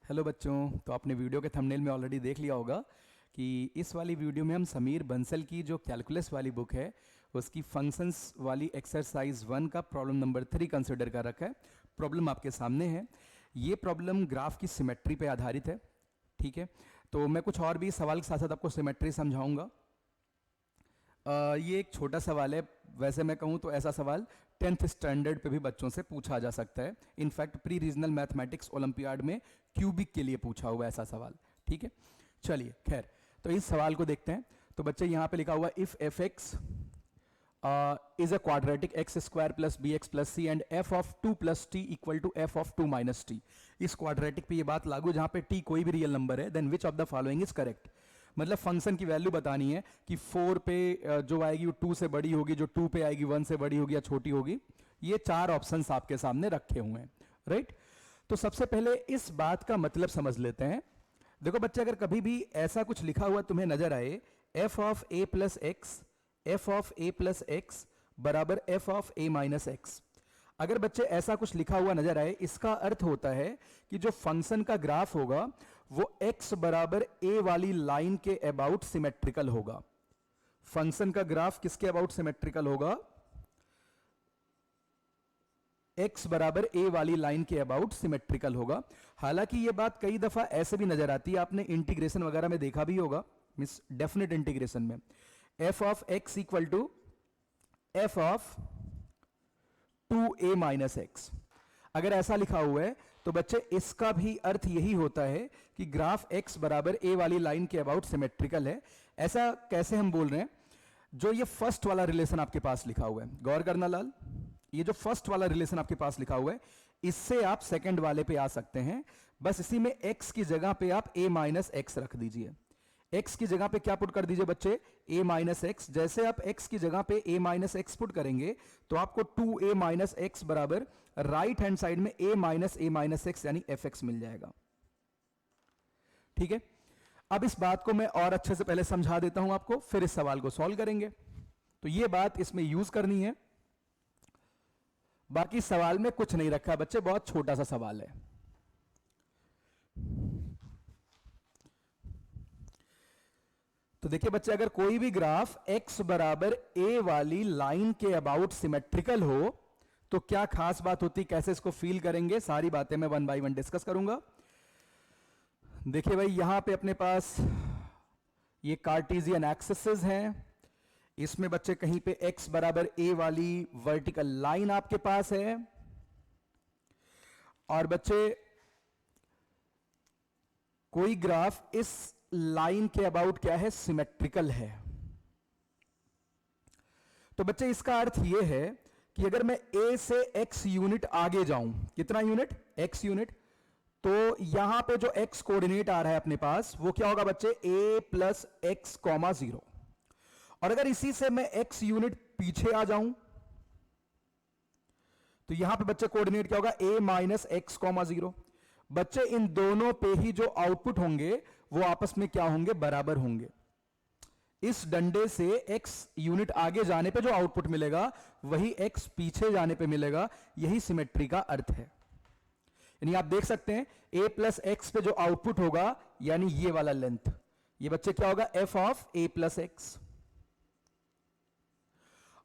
Hello बच्चों, तो आपने वीडियो के थंबनेल में ऑलरेडी देख लिया होगा कि इस वाली वीडियो में हम समीर बंसल की जो कैलकुलस वाली बुक है उसकी फंक्शंस वाली एक्सरसाइज 1 का प्रॉब्लम नंबर 3 कंसिडर कर रखा है। प्रॉब्लम आपके सामने है। ये प्रॉब्लम ग्राफ की सिमेट्री पे आधारित है। ठीक है, तो मैं कुछ और भी सवाल के साथ साथ आपको सिमेट्री समझाऊंगा। ये एक छोटा सवाल है। वैसे मैं कहूँ तो ऐसा सवाल 10th स्टैंडर्ड पे भी बच्चों से पूछा जा सकता है। In fact pre regional mathematics olympiad में क्यूबिक के लिए पूछा हुआ ऐसा सवाल। ठीक है, चलिए खैर, तो इस सवाल को देखते हैं। तो बच्चे यहाँ पे लिखा हुआ if f x is a quadratic x square plus b x plus c and f of 2 plus t equal to f of 2 minus t. इस क्वाड्रेटिक पे ये बात लागू जहां पे टी कोई भी रियल नंबर है, then which of the following is correct. मतलब फंक्शन की वैल्यू बतानी है कि 4 पे जो आएगी वो 2 से बड़ी होगी, जो 2 पे आएगी 1 से बड़ी होगी या छोटी होगी। ये 4 ऑप्शंस आपके सामने रखे हुए हैं, राइट। तो सबसे पहले इस बात का मतलब समझ लेते हैं। देखो बच्चे, अगर कभी भी ऐसा कुछ लिखा हुआ तुम्हें नजर आए, f of a plus x, f of a plus x बराबर f of a minus x, अगर बच्चे ऐसा कुछ लिखा हुआ नजर आए, इसका अर्थ होता है कि जो फंक्शन का ग्राफ होगा वो x बराबर a वाली लाइन के अबाउट सिमेट्रिकल होगा। फंक्शन का ग्राफ किसके अबाउट सिमेट्रिकल होगा? x बराबर a वाली लाइन के अबाउट सिमेट्रिकल होगा। हालांकि यह बात कई दफा ऐसे भी नजर आती है, आपने इंटीग्रेशन वगैरह में देखा भी होगा, मींस डेफिनेट इंटीग्रेशन में f of x equal to f of 2a minus x. अगर ऐसा लिखा हुआ है तो बच्चे इसका भी अर्थ यही होता है कि ग्राफ x बराबर a वाली लाइन के अबाउट सिमेट्रिकल है। ऐसा कैसे हम बोल रहे हैं? जो ये फर्स्ट वाला रिलेशन आपके पास लिखा हुआ है, गौर करना लाल, ये जो फर्स्ट वाला रिलेशन आपके पास लिखा हुआ है, इससे आप सेकंड वाले पे आ सकते हैं। बस इसी में x की जगह पे आप a माइनस एक्स रख दीजिए। x की जगह पे क्या पुट कर दीजिए बच्चे? a minus x. जैसे आप x की जगह पे a माइनस एक्स पुट करेंगे तो आपको 2a माइनस एक्स बराबर राइट हैंड साइड में a माइनस एक्स यानी fx मिल जाएगा। ठीक है, अब इस बात को मैं और अच्छे से पहले समझा देता हूं आपको, फिर इस सवाल को सॉल्व करेंगे। तो यह बात इसमें यूज करनी है। बाकी सवाल में कुछ नहीं रखा बच्चे, बहुत छोटा सा सवाल है। तो देखिए बच्चे, अगर कोई भी ग्राफ x बराबर a वाली लाइन के अबाउट सिमेट्रिकल हो तो क्या खास बात होती, कैसे इसको फील करेंगे, सारी बातें मैं 1 बाय 1 डिस्कस करूंगा। देखिए भाई, यहां पे अपने पास ये कार्टेशियन एक्सिस हैं। इसमें बच्चे कहीं पे x बराबर a वाली वर्टिकल लाइन आपके पास है, और बच्चे कोई ग्राफ इस लाइन के अबाउट क्या है? सिमेट्रिकल है। तो बच्चे इसका अर्थ यह है कि अगर मैं a से x यूनिट आगे जाऊं, कितना यूनिट? x यूनिट, तो यहां पे जो x कोऑर्डिनेट आ रहा है अपने पास वो क्या होगा बच्चे? a plus x comma 0। और अगर इसी से मैं x यूनिट पीछे आ जाऊं तो यहां पे बच्चे कोऑर्डिनेट क्या होगा? a minus x comma 0। बच्चे इन दोनों पे ही जो आउटपुट होंगे वो आपस में क्या होंगे? बराबर होंगे। इस डंडे से x यूनिट आगे जाने पे जो आउटपुट मिलेगा वही x पीछे जाने पे मिलेगा। यही सिमेट्री का अर्थ है। यानी आप देख सकते हैं a प्लस एक्स पे जो आउटपुट होगा, यानी ये वाला लेंथ, ये बच्चे क्या होगा? f of a plus x.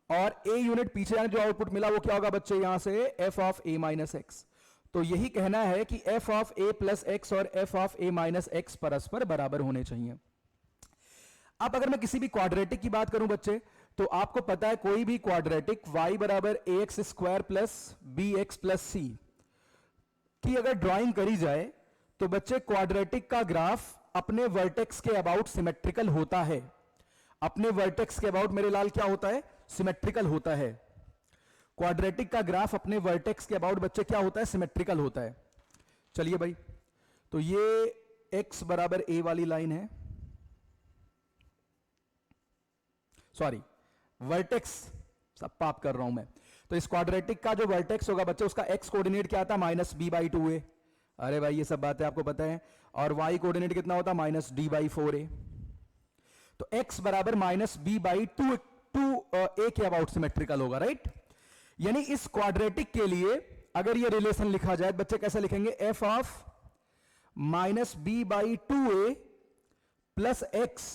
और a यूनिट पीछे जाने जो आउटपुट मिला वो क्या होगा बच्चे? यहां से f of a minus x. तो यही कहना है कि f of a plus x और f of a minus x परस्पर बराबर होने चाहिए। अब अगर मैं किसी भी क्वाड्रेटिक की बात करूं बच्चे, तो आपको पता है कोई भी क्वाड्रेटिक y बराबर ax square plus b x plus c की अगर ड्राइंग करी जाए तो बच्चे क्वाड्रेटिक का ग्राफ अपने वर्टेक्स के अबाउट सिमेट्रिकल होता है। अपने वर्टेक्स के अबाउट मेरे लाल क्या होता है? सिमेट्रिकल होता है। क्वाड्रेटिक का ग्राफ अपने वर्टेक्स के अबाउट बच्चे क्या होता है? सिमेट्रिकल होता है। चलिए भाई, तो ये x बराबर a वाली लाइन है, सॉरी वर्टेक्स, सब पाप कर रहा हूं मैं। तो इस क्वाड्रेटिक का जो वर्टेक्स होगा बच्चे, उसका x कोऑर्डिनेट क्या आता? Minus b by 2a। अरे भाई ये सब बातें आपको पता है। और y कोऑर्डिनेट कितना होता? Minus D by 4a। तो x बराबर माइनस बी बाई 2 a के अबाउट सिमेट्रिकल होगा, राइट। यानी इस क्वाड्रेटिक के लिए अगर ये रिलेशन लिखा जाए बच्चे कैसे लिखेंगे? f of minus b by two a plus x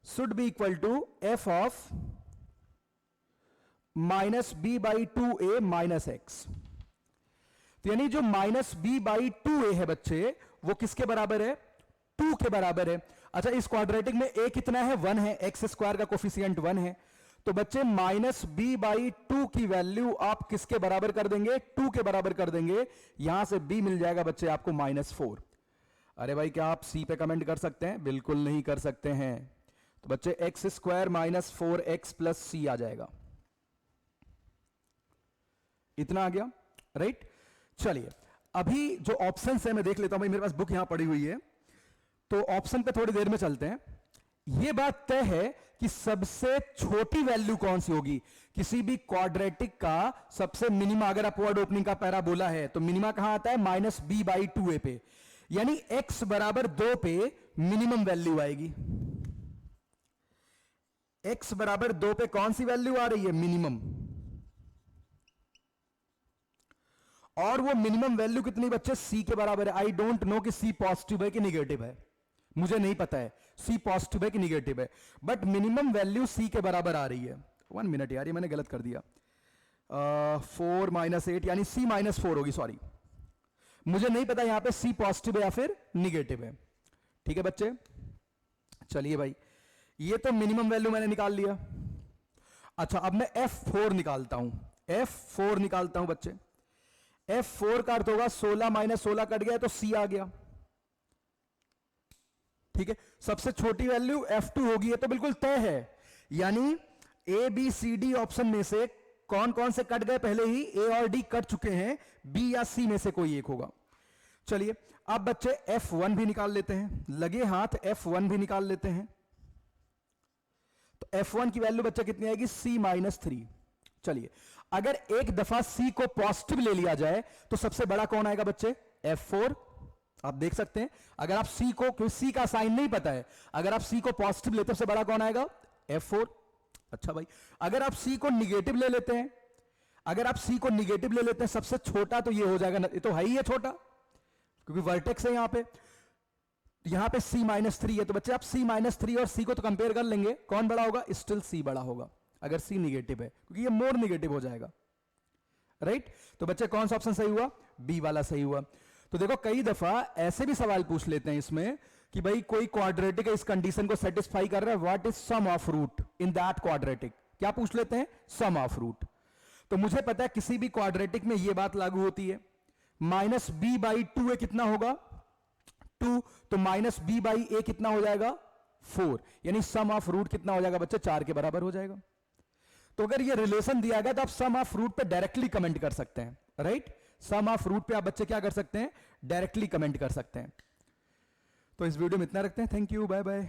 should be equal to f of minus b by two a minus x. तो यानी जो minus b by two a है बच्चे, वो किसके बराबर है? 2 के बराबर है। अच्छा, इस क्वाड्रेटिक में ए कितना है? 1 है, एक्स स्क्वायर का कोफिशिएंट 1 है। तो बच्चे माइनस बी बाई टू की वैल्यू आप किसके बराबर कर देंगे? 2 के बराबर कर देंगे। यहां से बी मिल जाएगा बच्चे आपको -4। अरे भाई, क्या आप सी पे कमेंट कर सकते हैं? बिल्कुल नहीं कर सकते हैं। तो बच्चे x square minus 4x plus c आ जाएगा। इतना आ गया, राइट? चलिए, अभी जो ऑप्शन है मैं देख लेता हूं। भाई मेरे पास बुक यहां पड़ी हुई है, तो ऑप्शन पे थोड़ी देर में चलते हैं। यह बात तय है कि सबसे छोटी वैल्यू कौन सी होगी किसी भी क्वाड्रेटिक का। सबसे मिनिमा, अगर अपवर्ड ओपनिंग का पैराबोला है तो मिनिमा कहां आता है? माइनस बी बाई टू ए पे। यानी x बराबर 2 पे मिनिमम वैल्यू आएगी। x बराबर 2 पे कौन सी वैल्यू आ रही है? मिनिमम। और वो मिनिमम वैल्यू कितनी बच्चे? c के बराबर है। आई डोंट नो कि c पॉजिटिव है कि निगेटिव है, मुझे नहीं पता है c पॉजिटिव है कि निगेटिव है, बट मिनिमम वैल्यू c के बराबर आ रही है। 1 मिनट यार, ये मैंने गलत कर दिया। 4 माइनस 8 यानी c माइनस 4 होगी, सॉरी। मुझे नहीं पता यहां पे c पॉजिटिव है या फिर निगेटिव है। ठीक है बच्चे, चलिए भाई, ये तो मिनिमम वैल्यू मैंने निकाल लिया। अच्छा, अब मैं f4 निकालता हूं। f4 निकालता हूं बच्चे। f4 का अर्थ होगा 16 माइनस 16 कट गया तो c आ गया। ठीक है, सबसे छोटी वैल्यू f2 होगी, ये तो बिल्कुल तय है। यानी a b c d option में से कौन कौन से कट गए? पहले ही a और d कट चुके हैं, b या c में से कोई एक होगा। चलिए, अब बच्चे f1 भी निकाल लेते हैं, लगे हाथ f1 भी निकाल लेते हैं। तो f1 की वैल्यू बच्चा कितनी आएगी? c minus 3। चलिए, अगर एक दफा c को पॉजिटिव ले लिया जाए तो सबसे बड़ा कौन आएगा बच्चे? f4। आप देख सकते हैं, अगर आप c को, क्योंकि c का साइन नहीं पता है, अगर आप c को पॉजिटिव लेते हैं सबसे बड़ा कौन आएगा? f4। अच्छा भाई, अगर आप c को निगेटिव ले लेते हैं, अगर आप c को निगेटिव ले लेते हैं, सबसे छोटा तो ये हो जाएगा, ये तो है ही है छोटा, क्योंकि वर्टेक्स है यहां पे c माइनस 3 है। तो बच्चे आप c माइनस 3 और c को तो कंपेयर कर लेंगे, कौन बड़ा होगा? स्टिल c बड़ा होगा अगर c निगेटिव है, क्योंकि ये मोर निगेटिव हो जाएगा, राइट? तो बच्चे कौन सा ऑप्शन सही हुआ? बी वाला सही हुआ। तो देखो, कई दफा ऐसे भी सवाल पूछ लेते हैं इसमें कि भाई कोई क्वाड्रेटिक इस कंडीशन को सेटिस्फाई कर रहा है, what is sum of root in that quadratic. क्या पूछ लेते हैं? Sum of root. तो मुझे पता है किसी भी क्वाड्रेटिक में यह बात लागू होती है। माइनस बी बाई टू ए कितना होगा? 2। तो माइनस बी बाई ए कितना हो जाएगा? 4। यानी सम ऑफ रूट कितना हो जाएगा बच्चे? 4 के बराबर हो जाएगा। तो अगर ये रिलेशन दिया गया तो आप सम ऑफ रूट पे डायरेक्टली कमेंट कर सकते हैं, राइट? सम ऑफ रूट पे आप बच्चे क्या कर सकते हैं? डायरेक्टली कमेंट कर सकते हैं। तो इस वीडियो में इतना रखते हैं। Thank you, bye bye.